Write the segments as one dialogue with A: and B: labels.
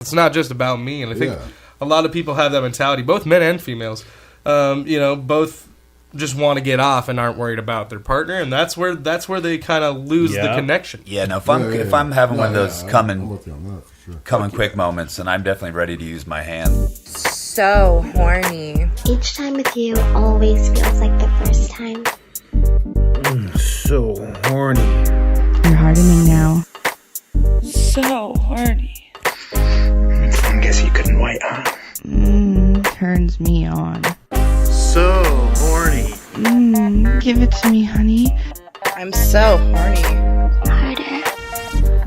A: It's not just about me. And I think a lot of people have that mentality, both men and females. Both just want to get off and aren't worried about their partner, and that's where they kind of lose the connection.
B: Yeah, no. If I'm having one of those come quick moments, and I'm definitely ready to use my hand.
C: So horny.
D: Each time with you always feels like the first time.
E: So horny.
C: You're hardening now.
F: So horny.
E: I guess you couldn't wait, huh?
C: Turns me on.
E: So horny.
C: Give it to me, honey. I'm so horny.
D: Harder.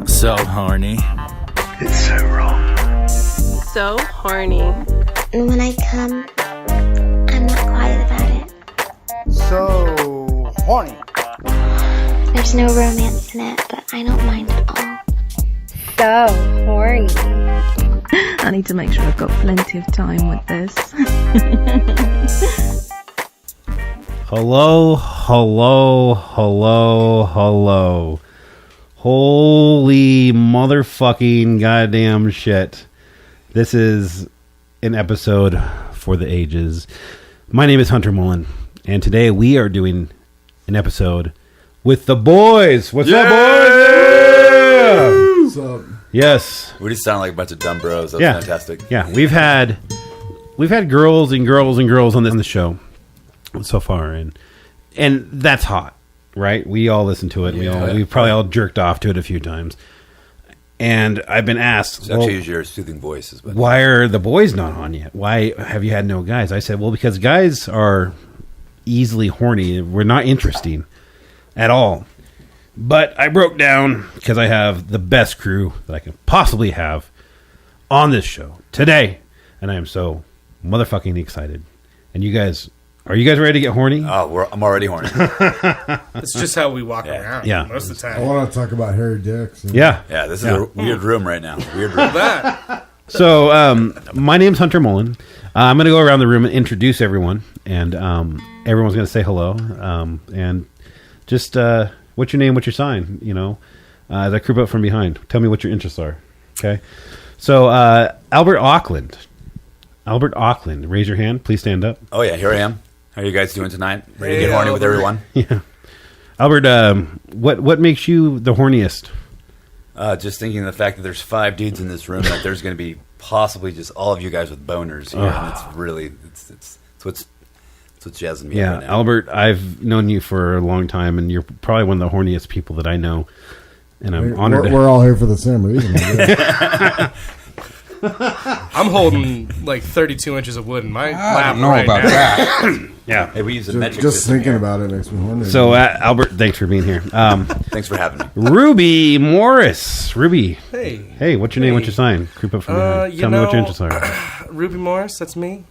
B: So horny.
E: It's so wrong.
F: So horny.
D: And when I come, I'm not quiet about it.
E: So horny.
D: There's no romance in it, but I don't mind at all.
C: So horny. I need to make sure I've got plenty of time with this.
G: Hello. Holy motherfucking goddamn shit. This is an episode for the ages. My name is Hunter Mullen, and today we are doing an episode with the boys. What's up, boys? Yeah!
H: What's up?
G: Yes.
B: We just sound like a bunch of dumb bros. That's fantastic.
G: Yeah, we've had girls and girls and girls on the show so far, and that's hot, right? We all listen to it. We probably all jerked off to it a few times. And I've been asked,
B: It's actually your soothing voices. But
G: why are the boys not on yet? Why have you had no guys? I said, well, because guys are easily horny. We're not interesting at all. But I broke down because I have the best crew that I can possibly have on this show today. And I am so motherfucking excited. And you guys, are you guys ready to get horny?
B: Oh, I'm already horny.
A: It's just how we walk around most of the time.
H: I want to talk about hairy dicks.
G: Yeah.
B: Yeah, this is a weird room right now. Weird room.
G: So, my name's Hunter Mullen. I'm going to go around the room and introduce everyone. And everyone's going to say hello. And just, what's your name, what's your sign? As I creep up from behind. Tell me what your interests are. Okay? So, Albert Auckland, raise your hand. Please stand up.
B: Oh, yeah, here I am. How are you guys doing tonight? Ready to get horny with everyone?
G: Yeah. Albert, what makes you the horniest?
B: Just thinking of the fact that there's 5 dudes in this room, that there's going to be possibly just all of you guys with boners here. And it's really, it's what's jazzing me up right now.
G: Albert, I've known you for a long time, and you're probably one of the horniest people that I know. And I'm honored.
H: We're all here for the same reason. I
A: I'm holding like 32 inches of wood in my lap.
I: I don't know about that.
G: Yeah.
B: Hey, we use a metric
H: just
B: system
H: thinking
B: here.
H: about it makes me horny.
G: So, Albert, thanks for being here.
B: Thanks for having me.
G: Ruby Morris. Ruby.
A: Hey,
G: what's your name? What's your sign? Creep up from behind. Tell me what your interests are.
A: Ruby Morris, that's me.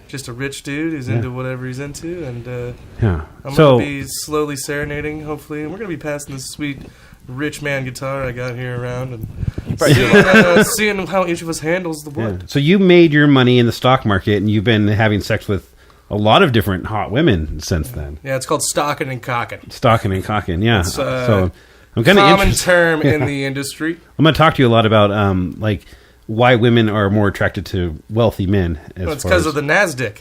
A: Just a rich dude who's into whatever he's into, and I'm going to be slowly serenading, hopefully, and we're going to be passing this sweet rich man guitar I got here around, and seeing how each of us handles the wood.
G: Yeah. So you made your money in the stock market, and you've been having sex with a lot of different hot women since then.
A: Yeah, it's called stocking and cocking.
G: Stocking and cocking, yeah. So I'm kind of
A: common term in the industry.
G: I'm going to talk to you a lot about like why women are more attracted to wealthy men.
A: It's because of the NASDAQ.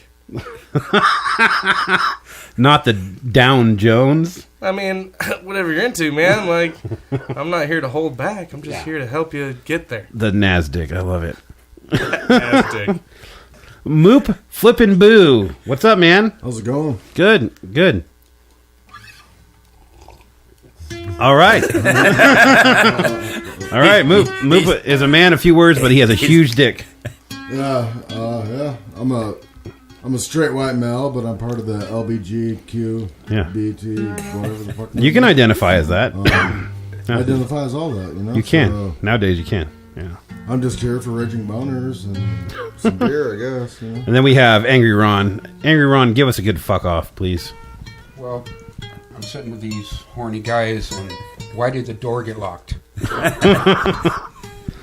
G: Not the Dow Jones.
A: I mean, whatever you're into, man. Like, I'm not here to hold back. I'm just here to help you get there.
G: The NASDAQ. I love it.
A: NASDAQ.
G: Moop Flippin' Boo. What's up, man?
H: How's it going?
G: Good. All right. All right. Moop is a man of few words, but he has a huge dick.
H: Yeah. I'm a straight white male, but I'm part of the LBGQ, BT, whatever the fuck.
G: You can identify as that.
H: Identify as all that,
G: You can. So, nowadays, you can. Yeah.
H: I'm just here for raging boners and some beer, I guess.
G: And then we have Angry Ron. Angry Ron, give us a good fuck off, please.
I: Well, I'm sitting with these horny guys, and why did the door get locked?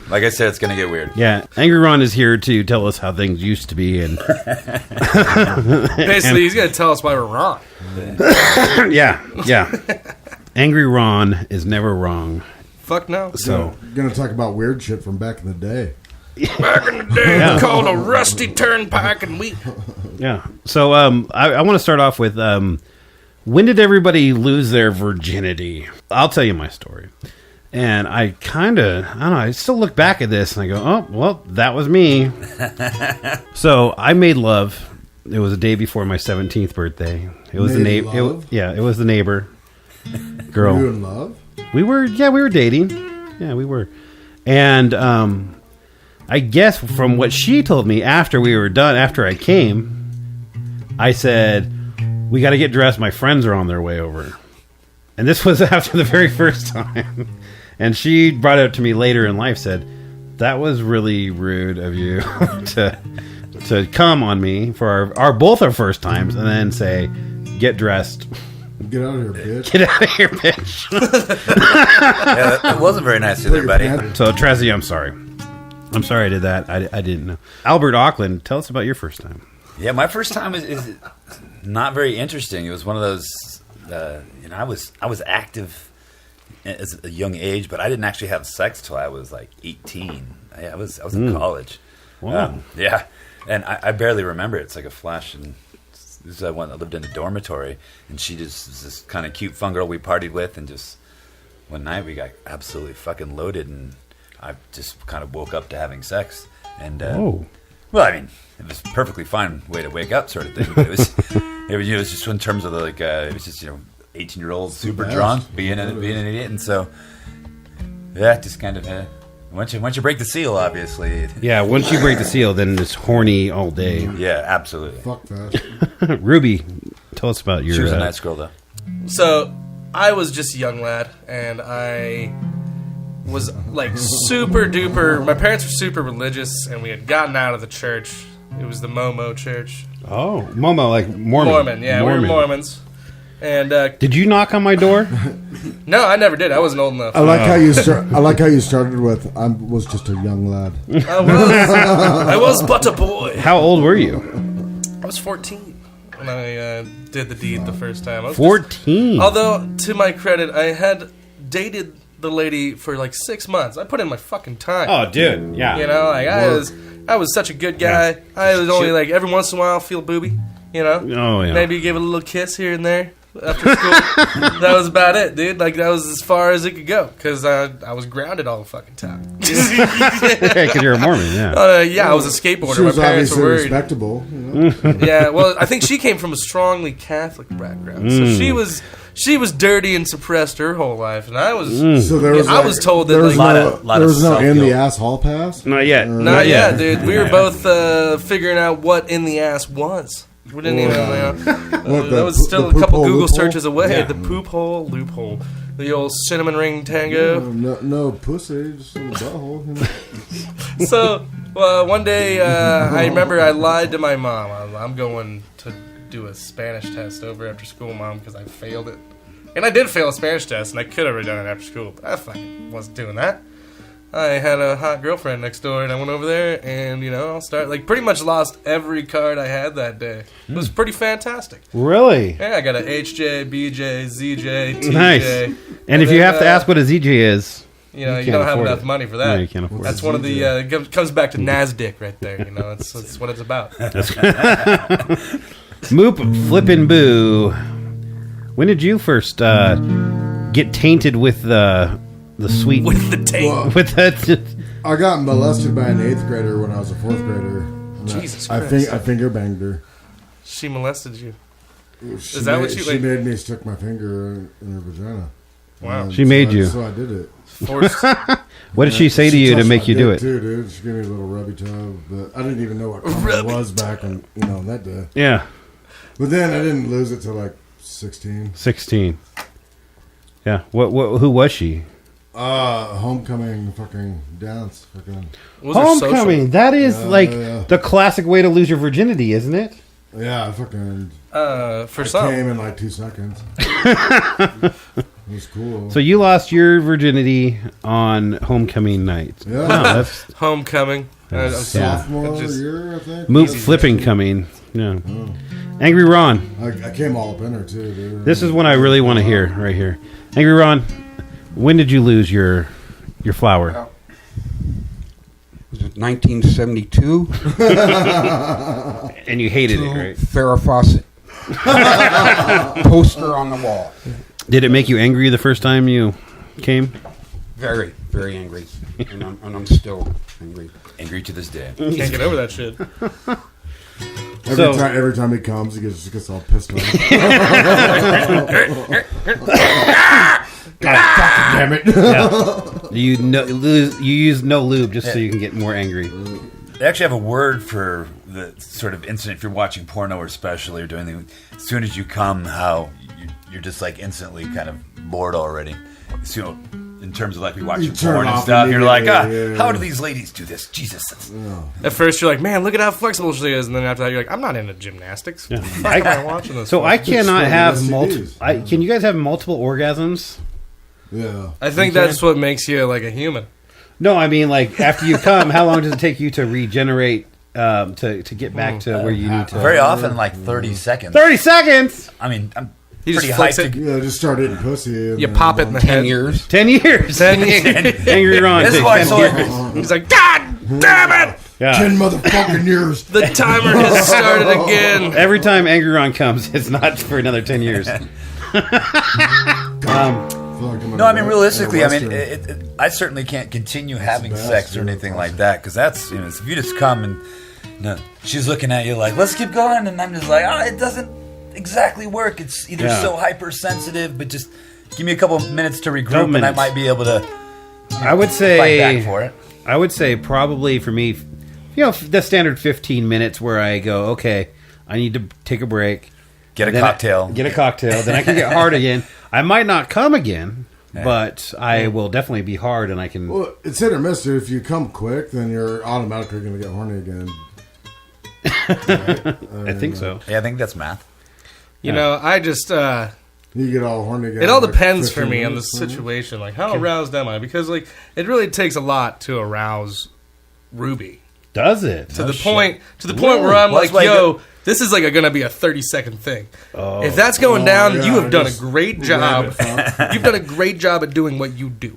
B: Like I said, it's going to get weird.
G: Yeah, Angry Ron is here to tell us how things used to be, and
A: basically, he's going to tell us why we're wrong.
G: Yeah. Angry Ron is never wrong.
A: Fuck no.
H: So, going to talk about weird shit from back in the day.
A: Back in the day, called a rusty turnpike, and we.
G: Yeah. So I want to start off with when did everybody lose their virginity? I'll tell you my story. And I don't know, I still look back at this and I go, oh, well, that was me. So I made love. It was the day before my 17th birthday. It was the neighbor. It was the neighbor girl.
H: Were you in love?
G: We were dating. Yeah, we were. And I guess from what she told me after we were done, after I came, I said, we got to get dressed. My friends are on their way over. And this was after the very first time. And she brought it up to me later in life, said, that was really rude of you to come on me for our both our first times and then say, get dressed.
H: Get out of here, bitch.
G: Get out of here, bitch.
B: Yeah, that wasn't very nice either, buddy.
G: So, Trezzy, I'm sorry. I'm sorry I did that. I didn't know. Albert Auckland, tell us about your first time.
B: Yeah, my first time is not very interesting. It was one of those, I was active as a young age, but I didn't actually have sex till I was like 18. I was in college.
G: Wow.
B: Yeah, and I barely remember it. It's like a flash. And this is one that lived in a dormitory, and she just was this kind of cute, fun girl we partied with, and just one night we got absolutely fucking loaded, and I just kind of woke up to having sex. And well, I mean, it was a perfectly fine way to wake up, sort of thing. But it was just in terms of it was just 18-year-old super drunk, being an idiot, and so just kind of once you break the seal, obviously.
G: Yeah, once you break the seal, then it's horny all day.
B: Yeah, absolutely.
H: Fuck that.
G: Ruby, tell us about your.
B: She was a nice girl, though.
A: So I was just a young lad, and I was like super duper. My parents were super religious, and we had gotten out of the church. It was the Momo church.
G: Oh, Momo, like Mormon.
A: Mormon, yeah, we were Mormons. And
G: did you knock on my door?
A: No, I never did. I wasn't old enough.
H: I like how you started with, I was just a young lad.
A: I was but a boy.
G: How old were you?
A: I was 14 when I did the deed the first time. I was
G: 14?
A: Although, to my credit, I had dated the lady for like 6 months. I put in my fucking time.
G: Oh, dude, yeah.
A: I was such a good guy. Yeah. I was only like every once in a while feel booby,
G: Oh, yeah.
A: Maybe give it a little kiss here and there after school. That was about it, dude. Like, that was as far as it could go, because I was grounded all the fucking time.
G: Because you're a Mormon, yeah.
A: Yeah, I was a skateboarder.
H: She was
A: my parents were worried.
H: Respectable.
A: Yeah, well, I think she came from a strongly Catholic background, so she was dirty and suppressed her whole life, and I was.
H: So there was.
A: I was told that
H: there was no in the
B: self-guilt.
H: ass hall pass.
G: Not yet.
A: Not yet, dude. We were both figuring out what in the ass was. We didn't even that was still a couple Google searches away. Yeah. The poop hole, loophole. The old cinnamon ring tango.
H: No pussy, just in the butthole.
A: So, one day, I remember I lied to my mom. I'm going to do a Spanish test over after school, Mom, because I failed it. And I did fail a Spanish test, and I could have done it after school, but I fucking wasn't doing that. I had a hot girlfriend next door, and I went over there, and, pretty much lost every card I had that day. It was pretty fantastic.
G: Really?
A: Yeah, I got a HJ, BJ, ZJ, TJ.
G: Nice. And if you have to ask what a ZJ is,
A: you don't have enough money for that.
G: No, you can't afford
A: That's
G: it.
A: one of the, comes back to NASDAQ right there, That's what it's about.
G: Moop Flippin' Boo. When did you first get tainted with the sweet...
A: With the taint?
H: Well,
G: with that...
H: I got molested by an 8th grader when I was a 4th grader.
A: Jesus Christ.
H: I finger banged her.
A: She molested you.
H: Is that what she made me stick my finger in her vagina.
G: Wow. She made you.
H: So I did it.
A: Forced.
G: What did she say to you to make you do it?
H: Too, dude. She gave me a little rubby tub, but I didn't even know what color it was back in, that day.
G: Yeah.
H: But then I didn't lose it till like 16.
G: 16. Yeah. Who was she?
H: Homecoming fucking dance. Fucking.
G: Homecoming. That is the classic way to lose your virginity, isn't it?
H: Yeah, I fucking.
A: For some.
H: Came in like 2 seconds. It was cool.
G: So you lost your virginity on homecoming night.
H: Yeah.
G: No, that's
A: homecoming.
H: Sophomore year, I think.
G: Moop flipping coming. Yeah. Oh. Angry Ron.
H: I came all up in her too, dude.
G: This is one I really want to hear right here. Angry Ron, when did you lose your flower?
I: Was it 1972?
G: And you hated it, right?
I: Farrah Fawcett. Poster on the wall.
G: Did it make you angry the first time you came?
I: Very, very angry. And I'm still angry.
B: Angry to this day.
A: Can't get over that shit.
H: Every time he comes, he gets all pissed off. God fucking damn it!
G: Yeah. You use no lube just so you can get more angry.
B: They actually have a word for the sort of incident if you're watching porno or especially or doing the. As soon as you come, how you're just like instantly kind of bored already. So, in terms of like we watching porn and stuff, you're like, how do these ladies do this? Jesus.
A: At first, you're like, man, look at how flexible she is, and then after that, you're like, I'm not into gymnastics.
G: Yeah.
A: Why am I watching this?
G: So
A: for?
G: I cannot have multiple. Can you guys have multiple orgasms?
H: Yeah,
A: I think that's what makes you like a human.
G: No, I mean like after you come, how long does it take you to regenerate to get back to where you need to?
B: Very often, like 30 seconds.
G: 30 seconds.
B: I mean, I'm
A: You
B: pretty
A: just flex
B: hyped.
A: it.
H: just start eating pussy. And
A: You pop it in the head.
I: 10 years.
G: 10 years.
A: 10 years.
G: Angry Ron.
B: This is
G: takes
B: why
G: 10
B: it's so
G: years.
B: angry.
A: He's like, God damn it!
G: Yeah.
H: 10 motherfucking years.
A: The timer has started again.
G: Every time Angry Ron comes, it's not for another 10 years.
B: No, I mean realistically, I mean I certainly can't continue having sex or anything like that because that's if you just come and she's looking at you like let's keep going and I'm just like it doesn't exactly work. It's either so hypersensitive, but just give me a couple of minutes to regroup and I might be able to.
G: I would say
B: fight back for it.
G: I would say probably for me, the standard 15 minutes where I go, okay, I need to take a break.
B: Get a cocktail.
G: Then I can get hard again. I might not come again, but I will definitely be hard, and I can.
H: Well, it's hit or miss. Dude. If you come quick, then you're automatically going to get horny again. Right?
G: I think so.
B: Yeah, I think that's math.
A: You know, I just.
H: You get all horny again.
A: It all depends for me on the situation. Like, how aroused am I? Because, like, it really takes a lot to arouse Ruby.
G: Does it?
A: To the point where I'm like, yo, this is like going to be a 30-second thing. Oh. If that's going down, you have done a great job. You've done a great job at doing what you do.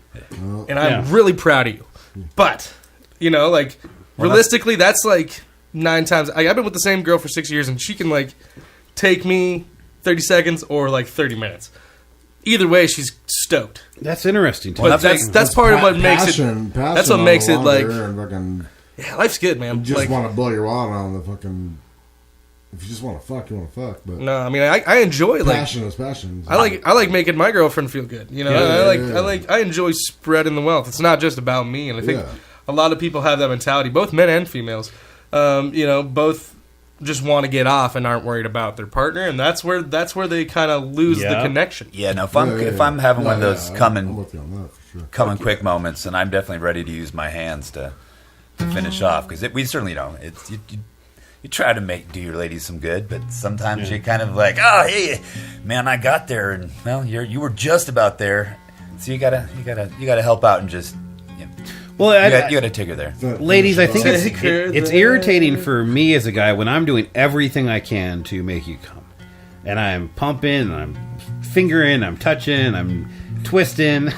A: And I'm really proud of you. But, realistically, that's like 9 times. I've been with the same girl for 6 years, and she can, like, take me 30 seconds or, like, 30 minutes. Either way, she's stoked.
G: That's interesting, too.
A: But that's part of what makes it... That's what makes it, like... Yeah, life's good, man.
H: You just want to blow your wad on the fucking... If you just want to fuck, you want to fuck. But
A: no, I mean, I enjoy
H: passion is passion.
A: I like making my girlfriend feel good. I enjoy spreading the wealth. It's not just about me, and I think a lot of people have that mentality, both men and females. Both just want to get off and aren't worried about their partner, and that's where they kind of lose the connection.
B: Yeah, no. If I'm having one of those coming quick moments, and I'm definitely ready to use my hands to finish off because we certainly it's you try to do your ladies some good, but sometimes you're kind of like, oh hey man, I got there, and well you were just about there, so you gotta help out and just you gotta take her there.
G: Ladies, I think it's irritating for me as a guy when I'm doing everything I can to make you come, and I'm pumping, I'm fingering, I'm touching, I'm twisting,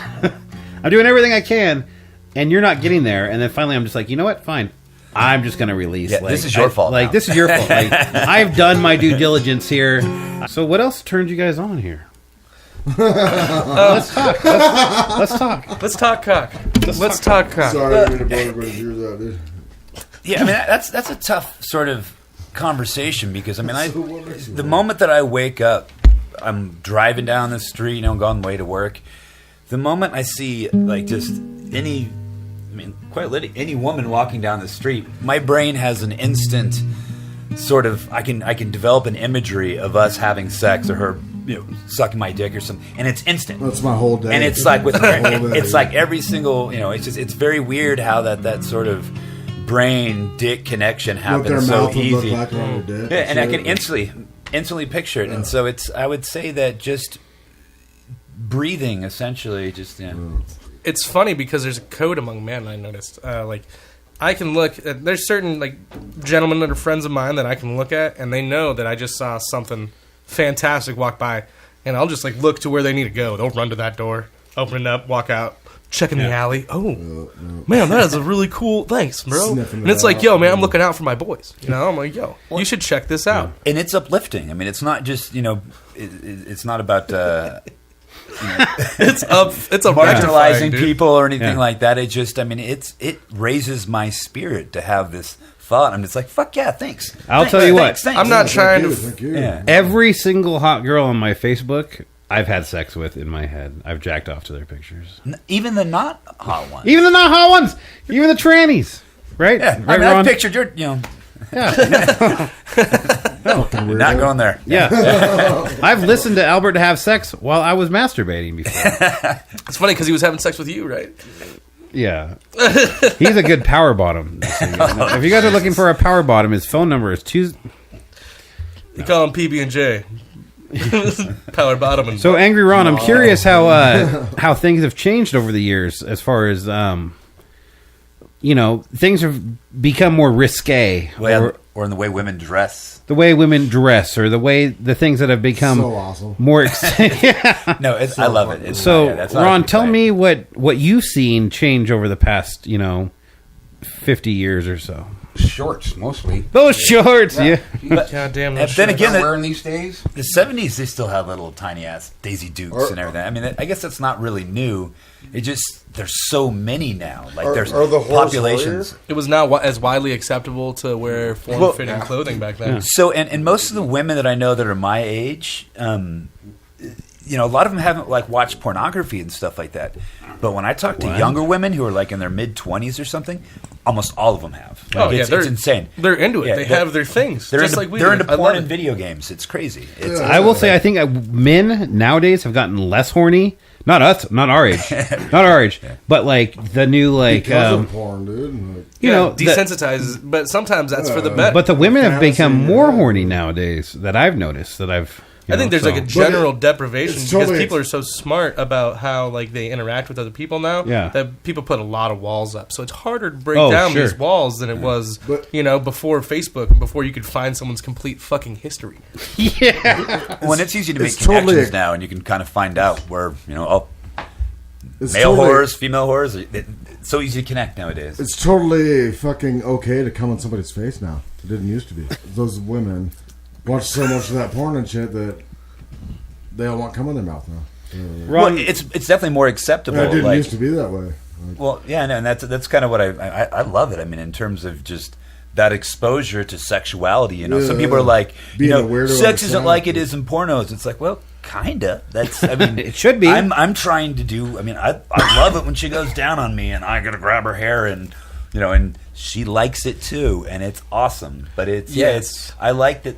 G: I'm doing everything I can. And you're not getting there, and then finally I'm just like, you know what? Fine, I'm just going to release.
B: Yeah, this is your fault.
G: Like, this is your fault. Like, I've done my due diligence here. So, what else turned you guys on here? Let's talk. Let's talk.
A: Let's talk cock. Let's talk cock.
H: Sorry, I didn't mean to blow everybody's ears out, dude.
B: Yeah, I mean that's a tough sort of conversation because I mean the moment that I wake up, I'm driving down the street, going on the way to work. The moment I see like just quite literally any woman walking down the street, my brain has an instant sort of I can develop an imagery of us having sex or her sucking my dick or something, and it's instant.
H: That's my whole day.
B: And it's like it's like every single it's very weird how that sort of brain dick connection happens so easy. And I can instantly picture it, and so I would say that just breathing essentially just
A: It's funny because there's a code among men. I noticed I can look there's certain gentlemen that are friends of mine that I can look at, and they know that I just saw something fantastic walk by, and I'll just look to where they need to go. They'll run to that door, open it up, walk out, checking the alley. Oh, man, that is a really cool. Thanks, bro. And it's like, yo, man, I'm looking out for my boys. You know, I'm like, yo, you should check this out.
B: And it's uplifting. I mean, it's not just it's not about
A: it's a
B: marginalizing people or anything like that. It just, I mean, it raises my spirit to have this thought. I'm just like, fuck yeah, thanks.
G: I'll tell you what.
B: Thanks.
A: I'm not trying to.
H: Thank you.
B: Yeah.
G: Every single hot girl on my Facebook, I've had sex with in my head. I've jacked off to their pictures.
B: Even the not hot ones.
G: Even the not hot ones. Even the trannies. Right?
B: Yeah.
G: Right,
B: I
G: Ron?
B: pictured your,
G: Yeah.
B: not going there.
G: Yeah. I've listened to Albert have sex while I was masturbating before.
A: It's funny because he was having sex with you, right?
G: Yeah. He's a good power bottom. If you guys are looking for a power bottom, his phone number is 2...
A: You call him PB&J. Power bottom. And
G: so, Angry Ron, I'm curious how things have changed over the years as far as, things have become more risque.
B: Or in the way women dress.
G: The way women dress, or the things that have become
H: so awesome.
G: More.
B: No, I love it.
G: So, Ron, tell me what you've seen change over the past, 50 years or so.
I: Shorts, mostly.
G: Those shorts, yeah.
B: But,
A: God damn
B: and then again,
I: wearing these days.
B: The 70s, they still have little tiny ass Daisy Dukes and everything. I mean, I guess that's not really new. It just there's so many now. Like there's populations.
A: It was not as widely acceptable to wear form-fitting clothing back then.
B: Yeah. So, and most of the women that I know that are my age, a lot of them haven't watched pornography and stuff like that. But when I talk to younger women who are in their mid-20s or something, almost all of them have. It's insane.
A: They're into it. They have their things.
B: They're
A: just
B: into,
A: like we
B: they're
A: do.
B: into porn and video games. It's crazy.
G: I will say, I think men nowadays have gotten less horny. Not us, not our age, but the new
H: porn, dude.
A: Desensitizes. But sometimes that's for the better.
G: But the women have become more horny nowadays. That I've noticed. I
A: think there's a general deprivation because people are so smart about how they interact with other people now that people put a lot of walls up. So it's harder to break down these walls than it was, before Facebook and before you could find someone's complete fucking history.
G: Yeah.
B: When it's easy to make connections now, and you can kind of find out where male whores, female whores. It's so easy to connect nowadays.
H: It's totally fucking okay to come on somebody's face now. It didn't used to be. Those women watch so much of that porn and shit that they all want cum in their mouth now.
B: Well, it's definitely more acceptable.
H: It didn't used to be that way.
B: And that's kind of what I love it. I mean, in terms of just that exposure to sexuality. Some people are like, sex isn't like it is in pornos. It's like, well, kinda. That's, I mean,
G: it should be.
B: I'm trying to do. I mean, I love it when she goes down on me and I gotta grab her hair and and she likes it too, and it's awesome. But it's I like that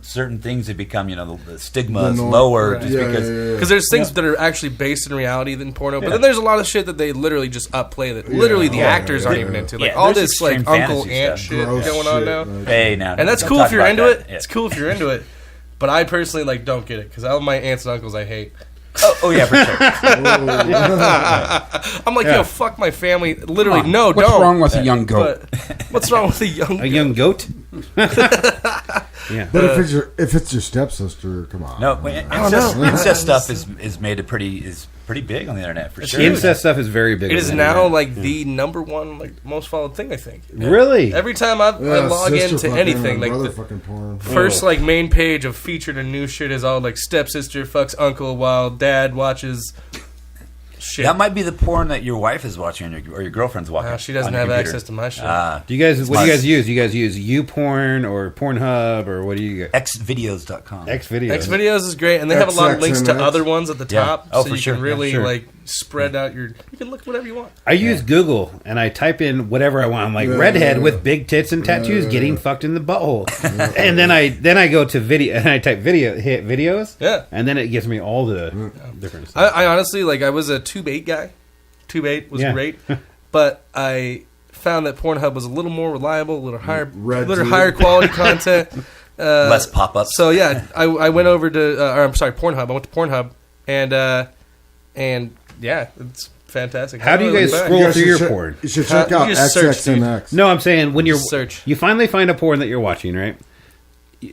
B: certain things have become the stigma is lower just because
A: there's things that are actually based in reality than porno, but then there's a lot of shit that they literally just upplay that literally the actors aren't even into, all this Uncle Aunt shit going on now.
B: Hey, now,
A: and that's cool if you're into it. It's cool if you're into it, but I personally don't get it because all my aunts and uncles I hate.
B: Oh yeah, for sure.
A: I'm like, yo, fuck my family. Literally, no,
I: what's
A: don't.
I: What's wrong with a young goat?
A: What's wrong with a young goat?
G: Yeah.
H: But if it's your stepsister, come on.
B: No, incest stuff is made pretty big on the internet for sure.
G: Incest stuff is very big.
A: It is now the number one most followed thing, I think.
G: Really?
A: Every time I log into anything,
H: porn.
A: First main page of featured and new shit is all stepsister fucks uncle while dad watches shit.
B: That might be the porn that your wife is watching or your girlfriend's watching.
A: She doesn't have access to my shit.
G: What do you guys use? Do you guys use YouPorn or Pornhub or what do you get?
B: Xvideos.com.
A: Xvideos is great, and they have a lot of links to other ones at the top, so you can really spread out you can look whatever you want.
G: I use Google and I type in whatever I want. I'm like redhead with big tits and tattoos getting fucked in the butthole, and then I go to video and I type hit videos, and then it gives me all the different stuff.
A: I honestly I was a Tube 8 guy. Tube 8 was great, but I found that Pornhub was a little more reliable, a little higher quality content,
B: less pop-ups.
A: So I went over to Pornhub. I went to Pornhub and it's fantastic.
G: How do you guys scroll through your porn?
H: You should check out XXNX.
G: No, I'm saying when you finally find a porn that you're watching, right?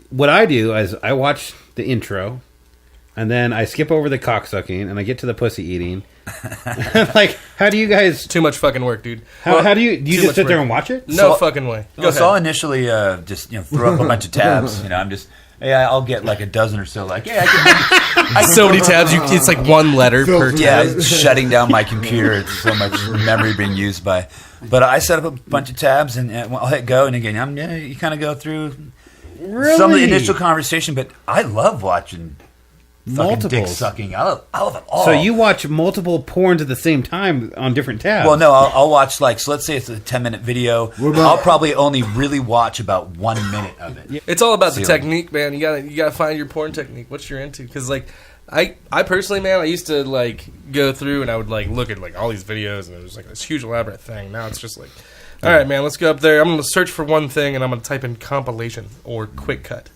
G: What I do is I watch the intro, and then I skip over the cocksucking, and I get to the pussy eating. Like, how do you guys?
A: Too much fucking work, dude.
G: How do you just sit there and watch it?
A: No fucking way. Go ahead.
B: So I'll initially just throw up a bunch of tabs. I'm just. Yeah, I'll get like a dozen or so. Like, yeah, I can
A: so many tabs. It's like one letter per tab.
B: Yeah, it's shutting down my computer. It's so much memory being used by. But I set up a bunch of tabs, and I'll hit go. And again, you kind of go through some of the initial conversation. But I love watching fucking dick sucking. I love it all.
G: So you watch multiple porns at the same time on different tabs?
B: Well, no, I'll watch so let's say it's a 10-minute video. I'll probably only really watch about 1 minute of it.
A: It's all about the technique, man. You gotta find your porn technique. What you're into, because like I personally, man, I used to like go through and I would like look at like all these videos and it was like this huge elaborate thing. Now it's just like, all right, man, let's go up there. I'm gonna search for one thing and I'm gonna type in compilation or quick cut.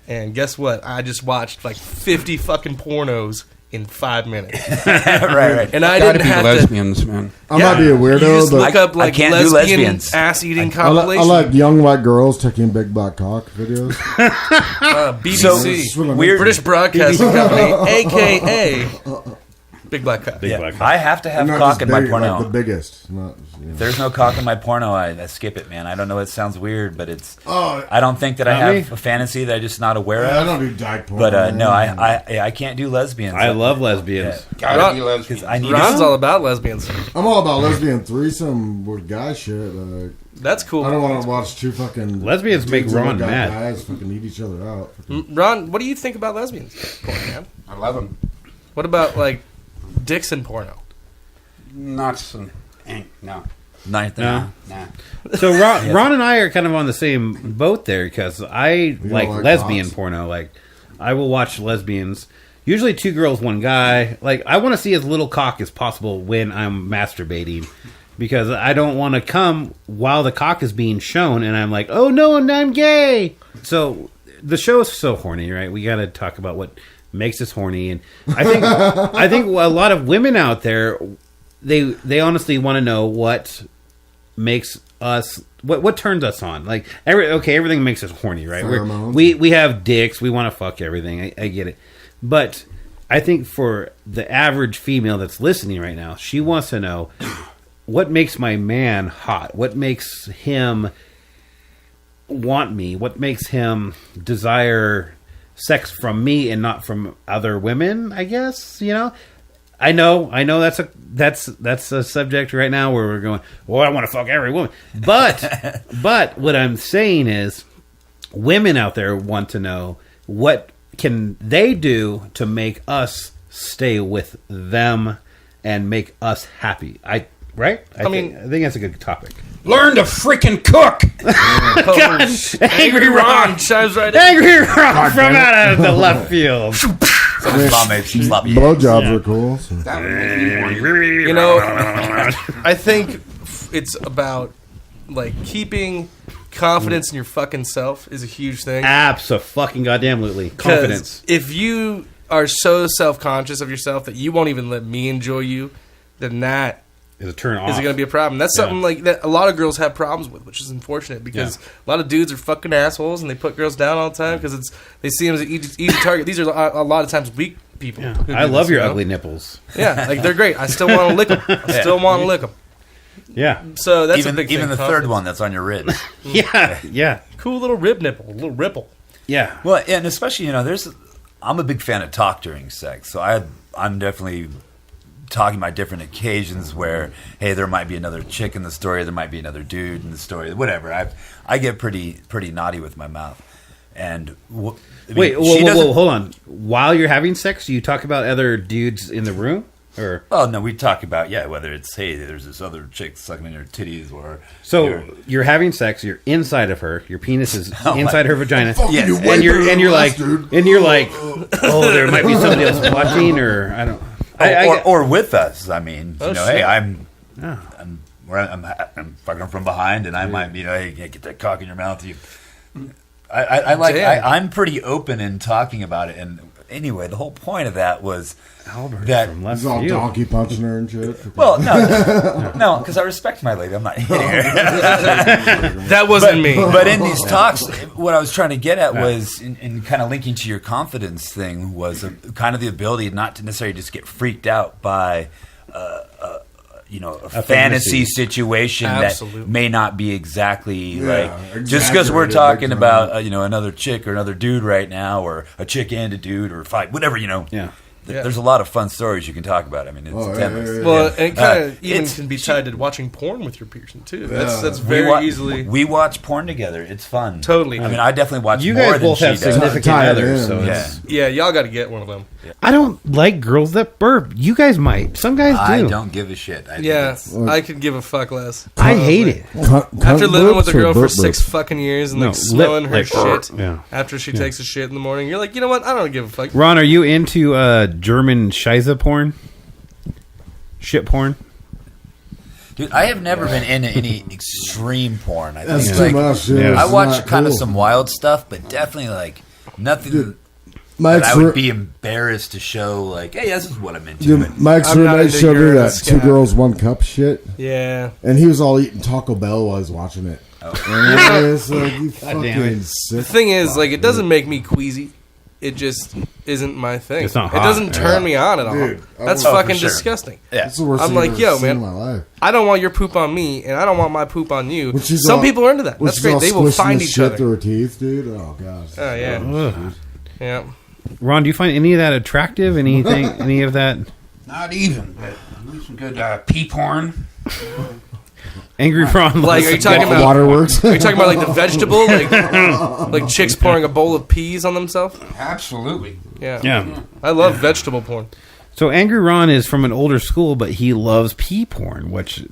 A: And guess what? I just watched like 50 fucking pornos in 5 minutes.
B: right.
A: And I didn't have
I: lesbians, man.
H: I might be a weirdo,
A: you just
H: but
A: look up like
B: I can't do
A: lesbian
B: lesbians.
A: ass eating
H: I
A: compilation.
H: like young white girls taking big black cock videos.
A: BBC,
H: So,
B: weird
A: British Broadcasting Company, aka Big Black Cock.
G: Big black cock.
B: I have to have
H: Not
B: cock
H: just
B: in my
H: big,
B: porno.
H: like the biggest. Not,
B: If there's no cock in my porno, I skip it, man. I don't know. It sounds weird, but it's.
H: Oh,
B: I don't think that I
G: Not
B: have a fantasy that I'm just not aware
H: I
B: of.
H: don't do dyke porn.
B: But no, I can't do lesbians.
G: I love lesbians.
I: Gotta be lesbians.
B: I need
A: Ron's all about lesbians.
H: I'm all about lesbian threesome with guy shit.
A: That's cool.
H: I don't want to watch two fucking
G: Lesbians make
H: dudes that
G: Ron
H: got
G: mad.
H: Guys fucking eat each other out.
A: Ron, what do you think about lesbians porn, man?
I: I love them.
A: What about like dicks in porno?
I: Not some. No.
B: Ninth.
G: No.
I: Nah.
G: So Ron and I are kind of on the same boat there because I like lesbian
H: cocks?
G: porno. Like, I will watch lesbians. Usually 2 girls, 1 guy. Like, I want to see as little cock as possible when I'm masturbating because I don't want to come while the cock is being shown and I'm like, oh no, I'm gay. So the show is so horny, right? We got to talk about what makes us horny, and I think a lot of women out there, they honestly want to know what makes us what turns us on. Like everything makes us horny, right? We have dicks, we want to fuck everything. I get it, but I think for the average female that's listening right now, she wants to know what makes my man hot, what makes him want me, what makes him desire sex from me and not from other women. I guess I know that's a subject right now where we're going, well, I want to fuck every woman. But what I'm saying is women out there want to know what can they do to make us stay with them and make us happy. I think that's a good topic.
I: Learn to freaking cook.
G: God,
A: Angry Ron chimes right in.
G: Angry Ron from out of the left field.
H: Blowjobs are cool. So.
A: I think it's about like keeping confidence in your fucking self is a huge thing.
G: Abso-fucking-goddamnely. Confidence.
A: If you are so self-conscious of yourself that you won't even let me enjoy you, then that
G: is a turn off.
A: Is it going to be a problem? That's something like that a lot of girls have problems with, which is unfortunate because a lot of dudes are fucking assholes and they put girls down all the time because they see them as an easy target. These are a lot of times weak people.
G: Yeah. I love your ugly nipples.
A: Yeah, like they're great. I still want to lick them. I still want to lick them.
G: Yeah.
A: So that's
B: even
A: a big thing.
B: Even the third one that's on your ribs.
G: Yeah.
A: Cool little rib nipple, a little ripple.
G: Yeah.
B: Well, and especially I'm a big fan of talk during sex, so I'm definitely talking about different occasions where, hey, there might be another chick in the story, there might be another dude in the story, whatever. I get pretty naughty with my mouth. And
G: wait, hold on. While you're having sex, do you talk about other dudes in the room, or?
B: Oh no, we talk about whether it's there's this other chick sucking in her titties, or
G: you're having sex, you're inside of her, your penis is inside her vagina,
H: yes,
G: and you're like, oh, there might be somebody else watching, or I don't.
B: Or with us. I mean, hey, I'm fucking from behind, and I might, hey, get that cock in your mouth. I'm pretty open in talking about it, and anyway, the whole point of that was
G: Albert
B: that
G: from left
H: He's all
G: field.
H: donkey punching her and shit.
B: well, no, because I respect my lady. I'm not hitting her.
A: That wasn't me.
B: But in these talks, what I was trying to get at was, in kind of linking to your confidence thing, was kind of the ability not to necessarily just get freaked out by, a fantasy situation
A: Absolutely.
B: that may not be exactly
H: Yeah,
B: just because we're
H: exaggerated
B: talking
H: big
B: about
H: time.
B: another chick or another dude right now, or a chick and a dude, or fight, whatever.
G: Yeah.
B: There's a lot of fun stories you can talk about. I mean, it's endless.
A: Well, and it kind of even
B: it's-
A: can be tied to watching porn with your person too.
H: Yeah.
A: That's very easily.
B: We watch porn together. It's fun.
A: Totally.
B: I mean, I definitely watch
G: You
B: more
G: guys
B: than
G: both
B: she
G: have
B: does.
G: significant
H: Tie it
G: others,
H: in.
G: so
B: Yeah.
G: it's...
A: Yeah, y'all got to get one of them.
G: I don't like girls that burp. You guys might. Some guys do.
B: I don't give a shit. I think
A: Yeah,
B: it's-
A: I could give a fuck less.
G: I hate it.
A: After living with a girl for 6 fucking years and
G: No,
A: like smelling her
G: like,
A: shit
G: yeah.
A: after she takes a shit in the morning, you're like, you know what? I don't give a fuck.
G: Ron, are you into German Scheiße porn? Shit porn?
B: Dude, I have never been into any extreme porn. I think
H: That's
B: like,
H: too much. Dude.
G: Yeah.
H: It's
B: I watch
H: not
B: kind of
H: cool.
B: some wild stuff, but definitely like nothing
H: Dude, my
B: that I
H: ex
B: would be embarrassed to show. Like, hey, this is what I'm into.
H: Dude, my ex
A: I'm not
H: roommate
A: into
H: showed me
A: urine
H: that
A: scat.
H: 2 girls, 1 cup shit,
A: Yeah.
H: and he was all eating Taco Bell while I was watching it. And it was like, you
G: damn
H: fucking
G: it.
H: sick.
A: The thing is,
H: fuck,
A: like, it
H: dude.
A: doesn't make me queasy. It just isn't my thing.
G: It's not
A: It
G: hot.
A: doesn't turn me on at all.
H: Dude,
A: That's
B: Oh, for
A: fucking
B: sure.
A: disgusting.
B: Yeah.
H: That's the worst
A: I'm
H: thing
A: like,
H: I've
A: yo,
H: ever seen
A: man.
H: in my life.
A: I don't want your poop on me, and I don't want my poop on you.
H: When she's
A: Some
H: all-
A: people are into that.
H: when
A: That's
H: she's
A: great.
H: all
A: They will
H: squishing
A: find
H: the
A: each
H: shit
A: other.
H: through her teeth, dude. Oh god.
A: Oh, yeah.
G: Ugh.
A: Yeah.
G: Ron, do you find any of that attractive? Anything? Any of that?
I: Not even. But some good pee porn.
G: Angry Ron.
A: Like, are you talking about?
H: Waterworks.
A: Are you talking about like the vegetable, like chicks pouring a bowl of peas on themselves?
I: Absolutely.
A: Yeah.
G: Yeah.
A: I love vegetable porn.
G: So Angry Ron is from an older school, but he loves pee porn, which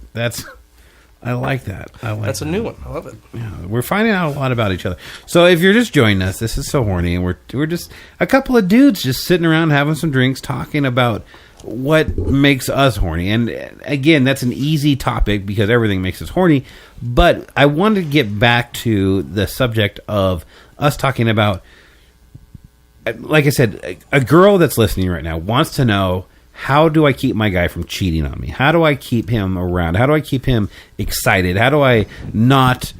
G: I like that.
A: That's a new one. I love it.
G: Yeah, we're finding out a lot about each other. So if you're just joining us, this is So Horny, and we're just a couple of dudes just sitting around having some drinks, talking about what makes us horny. And again, that's an easy topic because everything makes us horny. But I wanted to get back to the subject of us talking about, like I said, a girl that's listening right now wants to know, how do I keep my guy from cheating on me? How do I keep him around? How do I keep him excited? How do I not,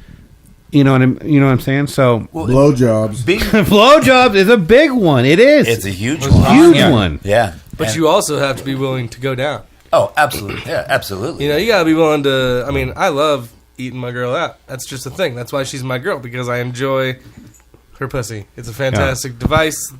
G: you know what I'm saying? So
H: Blowjobs.
G: blowjobs is a big one. It is.
B: It's a huge one.
G: huge
B: Yeah.
G: one.
B: Yeah.
A: But
B: And-
A: you also have to be willing to go down.
B: Oh, absolutely. Yeah, absolutely.
A: You know, you gotta be willing to. I mean, I love eating my girl out. That's just a thing. That's why she's my girl, because I enjoy her pussy. It's a fantastic device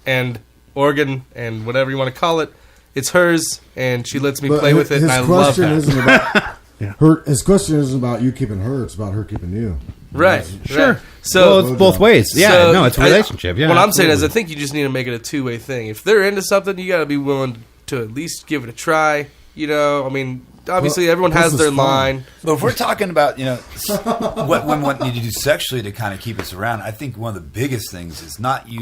A: and organ and whatever you want to call it. It's hers, and she lets me play with it, and I love that.
H: Isn't about her. His question isn't about you keeping her. It's about her keeping you.
A: Right.
G: Sure.
A: Right. So
G: Well, it's both ways. Yeah,
A: so
G: no, it's a relationship. Yeah,
A: what I'm saying is, I
G: absolutely.
A: think you just need to make it a two-way thing. If they're into something, you got to be willing to at least give it a try. You know, I mean, obviously everyone
H: this
A: has
H: is
A: their
H: fun.
A: line.
B: But if we're talking about, what women want you to do sexually to kind of keep us around, I think one of the biggest things is not kind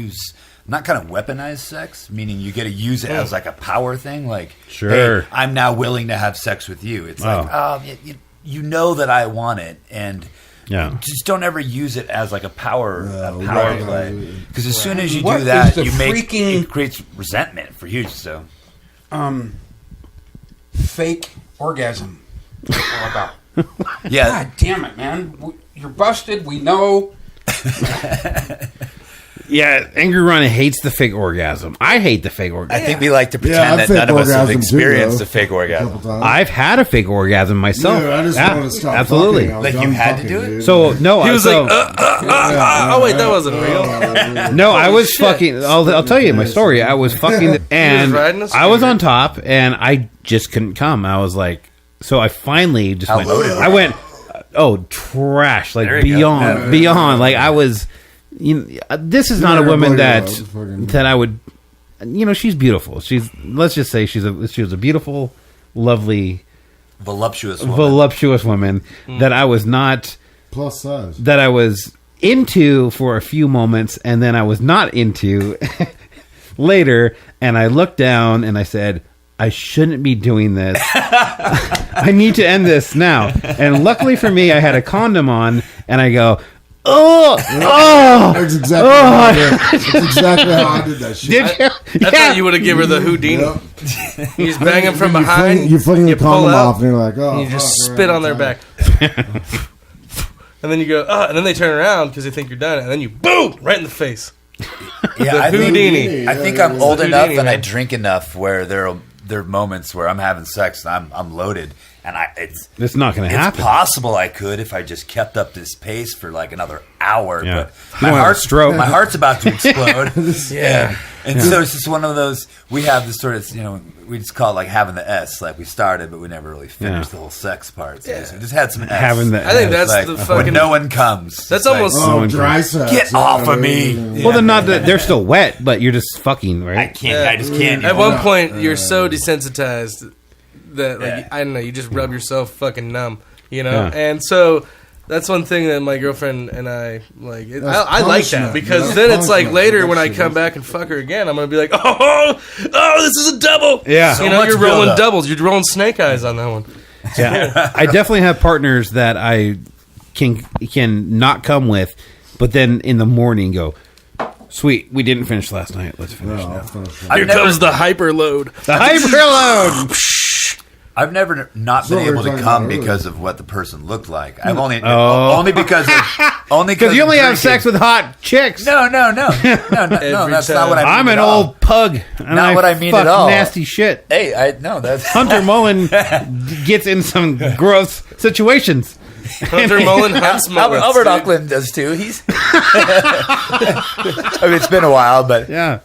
B: of weaponize sex, meaning you get to use it as like a power thing. Like,
G: Sure.
B: hey, I'm now willing to have sex with you. It's like, you know that I want it, and
G: Yeah.
B: just don't ever use it as like a power
H: right.
B: play. Because as soon as you
I: What
B: do that,
I: is the
B: you make
I: freaking-
B: it creates resentment for you. So
I: Fake orgasm. All about.
B: yeah,
I: God damn it, man. You're busted. We know.
G: Yeah, Angry Ron hates the fake orgasm. I hate the fake orgasm.
B: I think we like to
H: Yeah,
B: pretend
H: I've
B: that none of us have
H: orgasm too,
B: experienced
H: though.
B: a fake
H: A
B: orgasm.
H: couple times.
G: I've had a fake orgasm myself.
H: Dude, I just
G: Yeah,
H: wanted to stop
G: absolutely.
H: fucking. I was
B: Like, you
H: done
B: had to
H: fucking,
B: do it?
H: dude.
G: So no,
A: He was
G: so,
A: like, oh wait, that wasn't real.
G: no, I was
A: shit.
G: fucking. I'll tell you my story. I was fucking, and
A: riding a
G: I was
A: scooter.
G: on top, and I just couldn't come. I was like, so I finally just
B: How
G: went.
B: loaded
G: I went, oh, trash, like
B: There you go.
G: beyond, beyond. Like I was. This is not a woman that I would. She's beautiful. Let's just say she was a beautiful, lovely,
B: Voluptuous woman.
G: voluptuous woman that I was not.
H: plus size.
G: That I was into for a few moments, and then I was not into later. And I looked down and I said, I shouldn't be doing this. I need to end this now. And luckily for me, I had a condom on, and I go,
H: That's exactly how I did. That's exactly how I did that shit.
G: Did you?
A: I thought you would have given her the Houdini.
H: Yep.
A: You just bang them from behind.
H: You fling the
A: pull
H: condom
A: out,
H: off, and you're like, oh.
A: and you just
H: fuck,
A: spit
H: right
A: on their
H: time.
A: back. And then you go, and then they turn around because they think you're done, and then you boom right in the face.
B: Yeah,
A: The Houdini.
B: I think I'm old
A: Houdini,
B: enough and I
A: man.
B: drink enough where there are moments where I'm having sex and I'm loaded, and
G: It's not going to
B: it's
G: happen.
B: possible I could if I just kept up this pace for like another hour.
G: Yeah.
B: But
G: You don't have a stroke.
B: my heart's about to explode.
A: Yeah.
B: And so it's just one of those. We have this sort of, we just call it like having the S. Like we started, but we never really finished the whole sex part. So we just had some S.
G: Having the
A: I think
G: S.
A: that's
B: like,
A: the
B: when
A: fucking.
B: no one comes.
A: That's
B: It's like,
A: almost.
H: Oh, dry sex.
B: Get off of me.
G: Well, they're not. They're still wet, but you're just fucking, right?
B: I can't. I just can't.
A: At one point, you're so desensitized that, like, I don't know, you just rub yourself fucking numb, you know?
G: Yeah.
A: And so that's one thing that my girlfriend and I, like, I like that
H: punishment.
A: because
H: That's
A: then it's like
H: punishment.
A: later when I
H: That's
A: come back and fuck her again, I'm going to be like, oh, this is a double.
G: Yeah.
B: So
A: You know,
B: much
A: you're rolling
B: buildup.
A: doubles. You're rolling snake eyes on that one.
G: Yeah, I definitely have partners that I can not come with, but then in the morning go, sweet, we didn't finish last night. Let's finish
H: No,
G: now.
H: I'll finish it.
B: I've
A: Here
B: never-
A: comes the hyper load.
G: The hyperload.
B: I've never not
H: So
B: been
H: we were
B: able to
H: talking
B: come
H: about earlier.
B: because of what the person looked like. I've only
G: Oh.
B: because
G: Because you only have sex with hot chicks.
B: No, that's
A: Every
B: not what I mean.
G: I'm an
B: at all.
G: old pug. And
B: Not what I mean
G: fuck
B: at all.
G: Nasty shit.
B: Hey, that's
G: Hunter Mullen gets in some gross situations.
A: Hunter Mullen hunts mullets,
B: Albert
A: dude.
B: Auckland does too. He's. I mean, it's been a while, but
G: Yeah.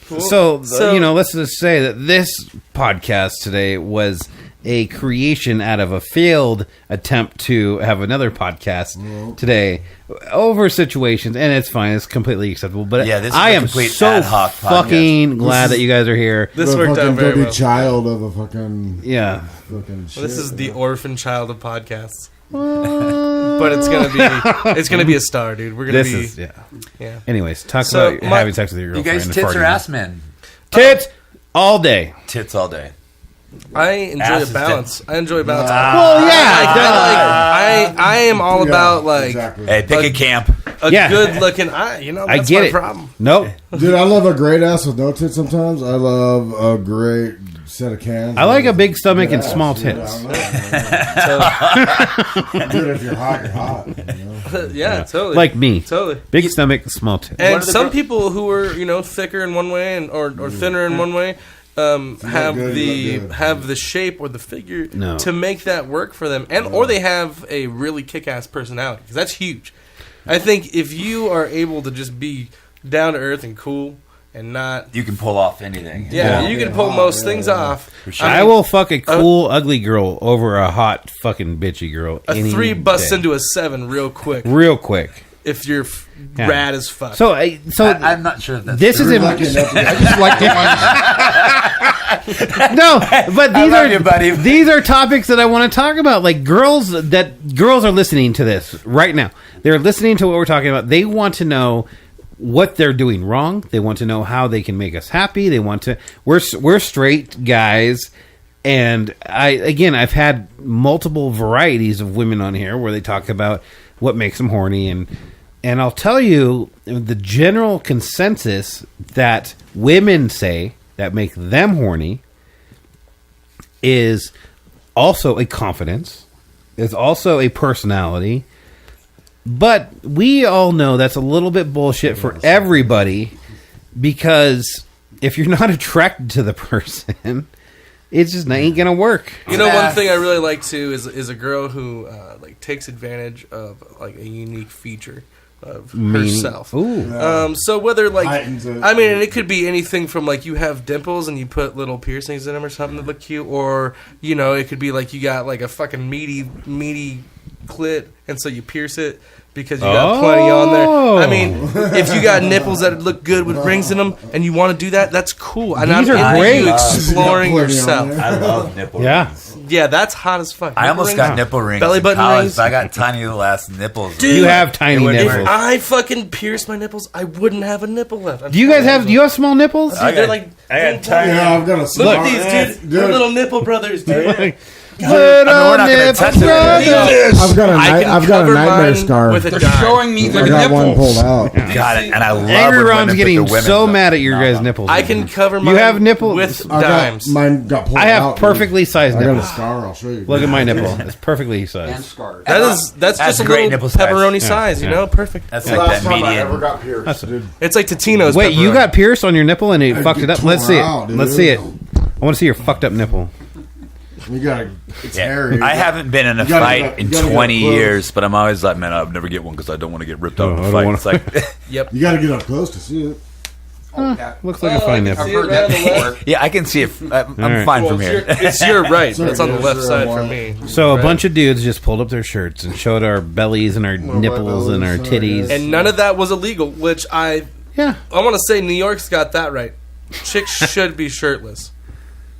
G: So,
A: So-
G: let's just say that this podcast today was a creation out of a failed attempt to have another podcast today over situations, and it's fine. It's completely acceptable. But
B: Yeah, this is
G: I
B: a
G: am
B: complete
G: so
B: ad hoc podcast.
G: fucking glad that you guys are here.
A: This
H: The
A: worked out
H: fucking
A: very
H: dirty
A: well.
H: child of a fucking
G: Yeah.
H: shit.
A: This is the orphan child of podcasts. But it's gonna be a star, dude. We're gonna
G: This
A: be
G: is, yeah.
A: yeah.
G: Anyways, talk
A: So,
G: about
A: my-
G: having sex with your
B: you
G: girlfriend.
B: guys
G: and
B: tits or
G: farting.
B: ass men?
G: Tits all day.
B: Tits all day.
A: I enjoy
B: Ass
A: a
B: is
A: balance. I enjoy a balance.
G: Well,
A: I am all about like
H: exactly.
B: Hey, pick a camp.
A: a
G: Yeah.
A: good looking. That's
G: I get
A: my
G: it.
A: problem.
G: Nope.
H: Dude, I love a great ass with no tits sometimes. I love a great set of cans.
G: I like a big stomach and
H: Ass,
G: small
H: dude,
G: tits.
H: I don't know. Dude, if you're hot, you're hot. You know?
A: Yeah, totally.
G: Like me.
A: Totally.
G: Big stomach, small tits.
A: And
B: are the
A: some
B: gr-
A: people who are thicker in one way and or thinner in one way have
H: good,
A: the
H: you look good.
A: have the shape or the figure
G: No.
A: to make that work for them, and or they have a really kick-ass personality because that's huge. I think if you are able to just be down to earth and cool and not
B: You can pull off anything.
A: you can pull most things off.
B: For sure.
G: I will fuck a cool, ugly girl over a hot, fucking bitchy girl.
A: A
G: any
A: 3 busts
G: day.
A: into a 7 real quick
G: real quick.
A: if you're
G: Yeah.
A: rad as fuck.
G: So,
B: I'm not sure if that's
G: this is
H: Lucky enough to-
I: I just like the ones.
G: no, but these
B: love
G: are
B: you, buddy.
G: these are topics that I want to talk about. Like girls are listening to this right now. They're listening to what we're talking about. They want to know what they're doing wrong. They want to know how they can make us happy. They want to. We're straight guys. And I've had multiple varieties of women on here where they talk about what makes them horny, and I'll tell you the general consensus that women say that make them horny is also a confidence, is also a personality, but we all know that's a little bit bullshit for everybody because if you're not attracted to the person, it's just ain't gonna work.
A: You know, one thing I really like too is a girl who like takes advantage of like a unique feature of herself.
G: Ooh.
A: So whether like
H: Heightens it.
A: I mean, and it could be anything from like you have dimples and you put little piercings in them or something that look cute, or it could be like you got like a fucking meaty clit and so you pierce it because you got plenty on there. I mean, if you got nipples that look good with rings in them and you want to do that, that's cool. And
G: These
A: I'm
G: are
A: into
G: great.
A: you exploring
H: You got plenty on
A: yourself.
H: there.
B: I love nipple
G: Yeah.
B: rings.
A: Yeah, that's hot as fuck.
B: I almost
A: Nipple
B: got
A: rings?
B: nipple rings
A: Belly
B: in
A: button
B: college,
A: rings?
B: but I got tiny little ass nipples.
A: Dude,
G: You have tiny
B: It would-
G: nipples.
A: If I fucking pierced my nipples, I wouldn't have a nipple left.
G: Do you guys have? Do you have small nipples?
A: Dude, they're like
B: I got tiny.
H: Yeah, I've got a
A: look
H: small
A: at these,
H: ass,
A: dude. They're little nipple brothers, dude.
B: we're not going to touch it.
H: I've got a nightmare scar.
A: With a
I: They're
A: dime.
I: showing me the
H: I got one
I: nipples.
H: pulled out.
B: Got it. And I love
G: Angry
B: when
G: Ron's
B: women put
G: getting
B: the women's
G: so mad at your
B: knob
G: guys'
B: on.
G: nipples.
A: I can cover mine.
G: You have nipples
A: with
H: I got
A: dimes.
H: mine got pulled
G: I have
H: out.
G: perfectly sized
H: I got a
G: nipples.
H: scar. I'll show you.
G: Look at my nipple. It's perfectly
I: And
G: sized.
I: scars.
A: That's
B: That's
A: just a
B: great
A: little
B: nipple size.
A: pepperoni size, you know, perfect.
B: That's
H: The
B: like
H: last
B: that
H: time I ever
B: median.
H: got pierced, dude.
A: It's like Totino's.
G: Wait, you
A: pepperoni.
G: got pierced on your nipple and it fucked it up?
H: tore
G: Let's see it.
H: out, dude.
G: Let's see it. I want to see your fucked up nipple.
H: You gotta. It's
B: Yeah.
H: hairy.
B: I haven't been in a
H: You gotta
B: fight
H: get-
B: in
H: you gotta get
B: 20
H: close.
B: years, but I'm always like, man, I'll never get one because I don't want to get ripped out
G: Oh,
B: in
G: I
B: a
G: don't
B: fight.
G: wanna-
B: It's like,
A: Yep.
H: You gotta get up close to see it.
G: Looks like a fine
I: I've
G: nipple.
I: heard that before.
B: yeah, I can see it. I'm
G: right.
B: fine
A: Well,
B: from here.
A: it's your right.
H: Sorry,
A: That's on the
H: guys,
A: left
H: sir,
A: side
H: I
A: for
H: want-
A: me.
G: So a
A: Right.
G: bunch of dudes just pulled up their shirts and showed our bellies and our nipples and our
H: bellies, sorry,
G: titties.
H: guys.
A: And none of that was illegal, which I
G: Yeah.
A: want to say New York's got that right. Chicks should be shirtless.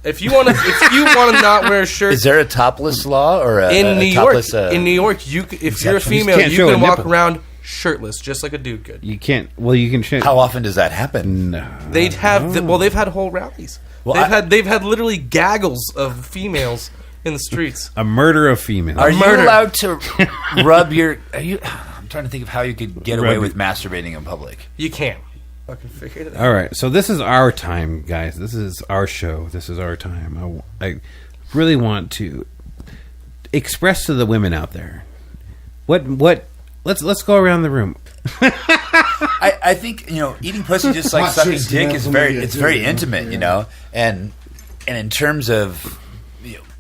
A: If you want to not wear a shirt
B: Is there a topless law or a,
A: in
B: a
A: New York,
B: topless,
A: if you're a female,
G: can't
A: you
G: show a
A: can walk
G: nipple.
A: around shirtless, just like a dude could.
G: You can't. Well, you can.
B: How often does that happen?
G: No.
A: They've had whole rallies.
B: Well,
A: they've had literally gaggles of females in the streets.
G: A murder of females.
B: Are you
A: murder.
B: allowed to rub your? I'm trying to think of how you could get away
G: Rub
B: with masturbating in public.
A: You can't. Fucking figure it out.
G: All right, so this is our time, guys. This is our show. This is our time. I really want to express to the women out there what. Let's go around the room.
B: I think eating pussy just like
H: Hot
B: sucking
H: chicks
B: dick
H: can
B: is
H: have
B: very
H: chlamydia,
B: it's very
H: too.
B: intimate, and in terms of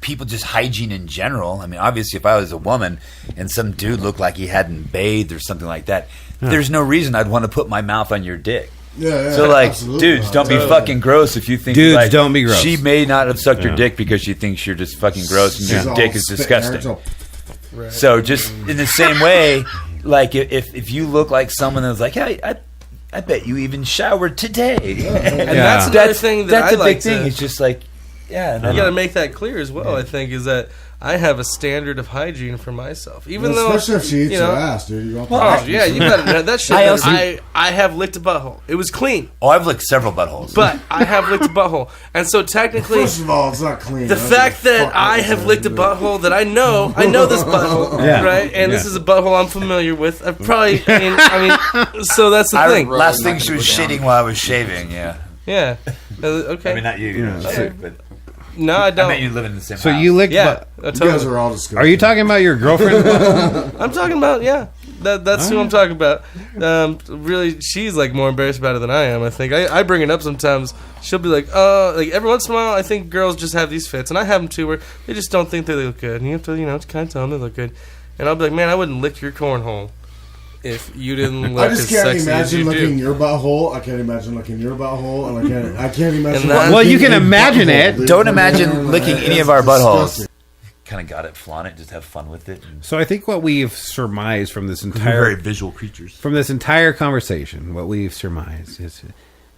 B: people just hygiene in general. I mean, obviously, if I was a woman and some dude looked like he hadn't bathed or something like that, there's no reason I'd want to put my mouth on your dick.
H: Yeah,
B: So, like,
H: absolutely.
B: dudes, don't be fucking gross if you think
G: Dudes,
B: like,
G: don't be gross.
B: She may not have sucked your dick because she thinks you're just fucking gross and
H: She's
B: your
H: all
B: dick is
H: spitting there,
B: disgusting.
H: it's all-
B: So just in the same way, like if you look like someone that's like, hey, I bet you even showered today.
A: And that's another thing that
B: that's
A: I
B: a
A: like
B: big thing.
A: to.
B: It's just like, yeah,
A: You got to make that clear as well. I think is that I have a standard of hygiene for myself, even though
H: Especially if she eats
A: you
H: your
A: know,
H: ass, dude. You
A: Oh yeah, you got that shit.
B: I also-
A: I have licked a butthole. It was clean,
B: Oh, I've licked several buttholes.
A: but I have licked a butthole, and so technically,
H: First of all, it's not clean.
A: the
H: That's
A: fact
H: what the
A: that
H: fuck
A: I
H: is
A: have
H: that,
A: licked a
H: dude?
A: butthole that I know this butthole,
G: Yeah.
A: right? And this
G: Yeah.
A: is a butthole I'm familiar with. So that's the thing.
B: Last thing she was shitting while I was shaving. Yeah,
A: Yeah. Okay.
B: I mean not you, but
A: No, I
B: I
A: don't.
B: meant you living in the same
G: So
B: house.
G: you licked.
A: Yeah,
H: You
A: totally.
H: guys are all disgusting.
G: Are you talking about your girlfriend?
A: I'm talking about, yeah. That's who I'm talking about. Really, she's like more embarrassed about it than I am. I think I bring it up sometimes. She'll be like, like every once in a while, I think girls just have these fits, and I have them too, where they just don't think they look good, and you have to, kind of tell them they look good. And I'll be like, man, I wouldn't lick your cornhole if you didn't look
H: I just
A: as
H: can't
A: sexy as
H: imagine
A: you
H: licking
A: do.
H: your butthole. I can't imagine licking your butthole, and I can't imagine.
A: And that-
G: Well, you
H: licking
G: can
H: a
G: imagine
H: butthole,
G: it.
H: dude.
B: Don't imagine licking any of our
H: It's
B: buttholes.
H: disgusting.
B: Kind of got it, flaunt it, just have fun with it.
G: So I think what we've surmised from this
B: We're very
G: entire
B: visual creatures.
G: conversation, what we've surmised is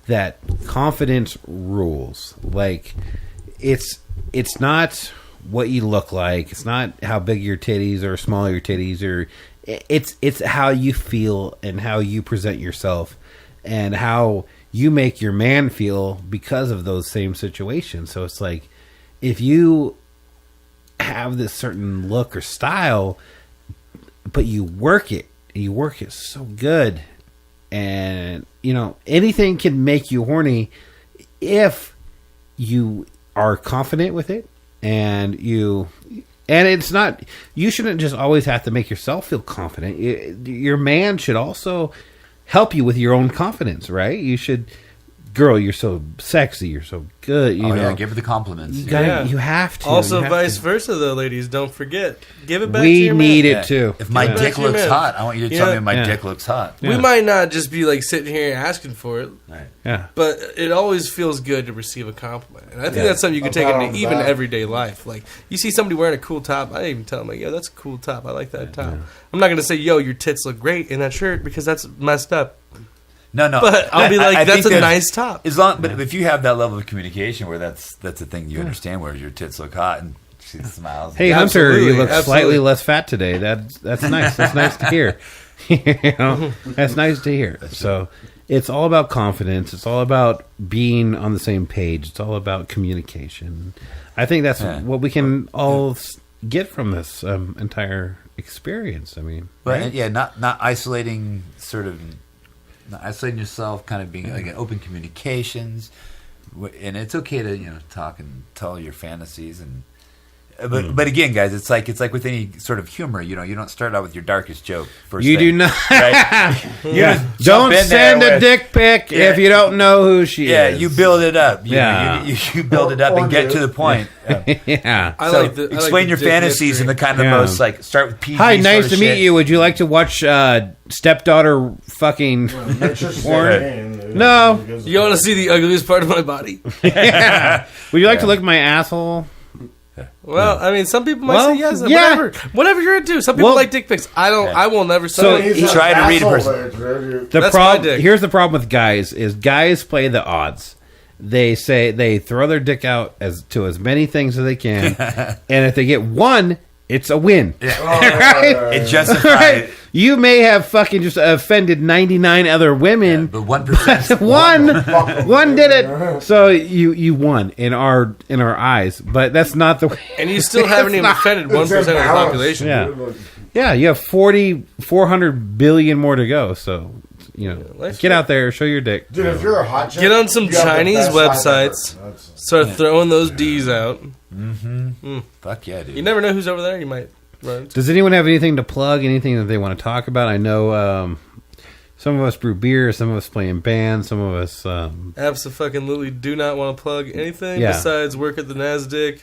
G: that confidence rules. Like it's not what you look like. It's not how big your titties or small your titties or it's how you feel and how you present yourself and how you make your man feel because of those same situations. So it's like if you have this certain look or style, but you work it so good, and anything can make you horny if you are confident with it, and it's not, you shouldn't just always have to make yourself feel confident. Your man should also help you with your own confidence, right? You should, girl, you're so sexy, you're so good, you know.
B: Yeah, give her the compliments.
G: You have to.
A: Also,
G: You have
A: vice
G: to.
A: versa, though, ladies. Don't forget. Give it back to
G: We
A: your
G: need
A: man.
G: it too.
B: If my
G: Yeah.
B: dick
A: Back to your
B: looks
A: man.
B: hot, I want you to tell me my
G: Yeah.
B: dick looks hot.
G: Yeah.
A: We might not just be like sitting here asking for it,
G: Yeah.
A: but it always feels good to receive a compliment. And I think
B: Yeah.
A: that's something you can take
H: pat on
A: into
H: the
A: even
H: back.
A: everyday life. Like, you see somebody wearing a cool top, I even tell them, like, yo, that's a cool top. I like that top. I'm not going to say, yo, your tits look great in that shirt because that's messed up.
B: No,
A: But I'll be like,
B: I
A: that's
B: think
A: a
B: that
A: nice top.
B: but if you have that level of communication where that's a thing you understand, where your tits look hot and she smiles.
G: Hey
A: Absolutely,
G: Hunter, you look
A: absolutely.
G: slightly less fat today. That's nice. That's nice to hear. That's nice to hear. So, it's all about confidence. It's all about being on the same page. It's all about communication. I think that's what we can all get from this entire experience. I mean,
B: but right? Not isolating, not isolating yourself, kind of being like open communications, and it's okay to talk and tell your fantasies and. But again, guys, it's like with any sort of humor. You don't start out with your darkest joke first. You
G: do not.
B: Right?
G: Don't send a dick pic if you don't know who she is.
B: Yeah, you build it up. You build it up and get to the point.
G: Yeah.
B: Explain your fantasies in the kind of most start with PG.
G: Hi, nice to meet you. Would you like to watch stepdaughter fucking porn? No.
A: You want to see the ugliest part of my body?
G: Yeah. Would you like to look at my asshole?
A: Well, I mean, some people might say yes. Yeah. Whatever you're into. Some people like dick pics. I don't. I will never.
B: So try to read a person.
G: The problem. Here's the problem with guys: is guys play the odds. They say they throw their dick out to as many things as they can, and if they get one, it's a win.
B: Yeah.
G: Right?
B: It justifies.
G: Right? You may have fucking just offended 99 other women,
B: but 1%,
G: one did it. So you won in our eyes, but that's not the way.
A: And you still haven't even offended 1% of the population.
G: Yeah. You have 400 billion more to go. So get out there, show your dick.
H: Dude, if you're a hot chick,
A: get on some Chinese websites, start throwing those D's out.
B: Fuck yeah, dude.
A: You never know who's over there. You might. Right.
G: Does anyone have anything to plug? Anything that they want to talk about? I know some of us brew beer, some of us play in bands, some of us
A: absolutely do not want to plug anything besides work at the NASDAQ.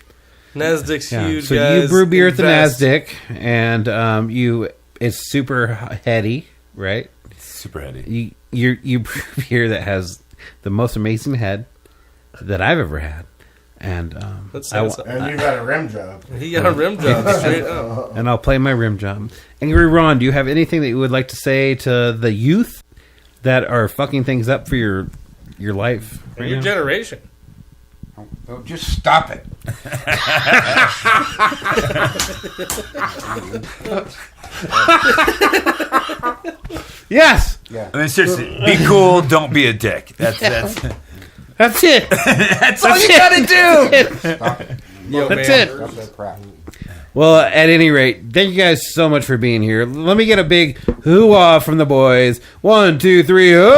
A: NASDAQ's huge.
G: So
A: guys,
G: you brew beer at the NASDAQ, and it's super heady, right?
B: Super heady.
G: You brew beer that has the most amazing head that I've ever had. And
H: and you got a rim job.
A: He got a rim job straight up.
G: And I'll play my rim job. Angry Ron, do you have anything that you would like to say to the youth that are fucking things up for your life?
A: Right your generation.
I: Oh, just stop it.
G: Yes.
I: Yeah.
B: I mean, seriously, be cool. Don't be a dick. That's
G: That's it.
B: That's all you gotta do.
I: Stop it.
G: That's it. Well, at any rate, thank you guys so much for being here. Let me get a big hoo-ah from the boys. 1, 2, 3, hoo!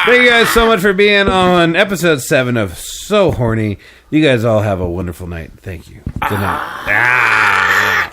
G: Thank you guys so much for being on episode 7 of So Horny. You guys all have a wonderful night. Thank you. Good night.